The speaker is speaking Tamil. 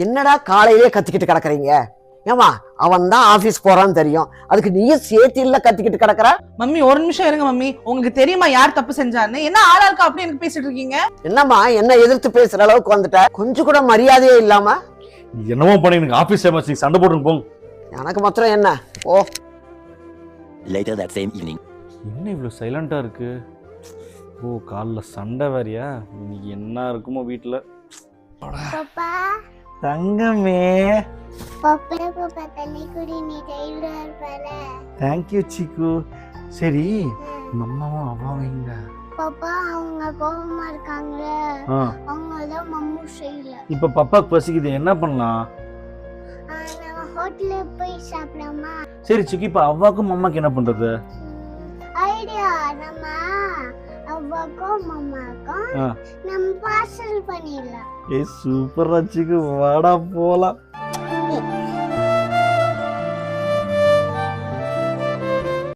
என்னடா காலையிலே கத்திக்கிட்டு கிடக்குறீங்க? ஏமா அவன் தான் ஆபீஸ் போறான்னு தெரியும், அதுக்கு நீயும் சேர்த்து இல்ல கத்திக்கிட்டு கிடக்குற? மம்மி ஒரு நிமிஷம் இருங்க மம்மி. உங்களுக்கு தெரியுமா யார் தப்பு செஞ்சான்னு? என்ன ஆளா இருக்கா அப்படி எனக்கு பேசிட்டு இருக்கீங்க? என்னம்மா என்ன எதிர்த்து பேசுற அளவுக்கு வந்துட்ட? கொஞ்சம் கூட மரியாதையே இல்லாம. என்னமோ பண்ணி எனக்கு ஆபீஸ் டைம் சண்டை போட்டு போங்க. எனக்கு மாத்திரம் என்ன? ஓ. Later that same evening. என்ன இவ்வளவு சைலண்டா இருக்கு? ஓ காலைல சண்டை வேறியா? இன்னைக்கு என்ன இருக்குமோ வீட்டுல. பாப்பா தங்கமே. பாப்பா தண்ணி குடி, நீ டைலரா இருப்பால. தேங்க்யூ சிக்கு. சரி மம்மாவும் அம்மாவும் எங்க? பாப்பா அவங்க கோவமா இருக்காங்க, அவங்கதான் மம்மு செய்யல. இப்ப பப்பாக்கு பசிக்குது, என்ன பண்ணலாம்? நம்ம ஹோட்டல்ல போய் சாப்பிடலாமா? சரி சிக்கு, இப்ப அவ்வாக்கும் மம்மாக்கு என்ன பண்றது? ஐடியா, நம்ம அவ்வாக்கும் மம்மாக்கும் நம்ம பார்சல் பண்ணிடலாம். ஏய் சூப்பரா சிக்கு, வாடா போலாம்.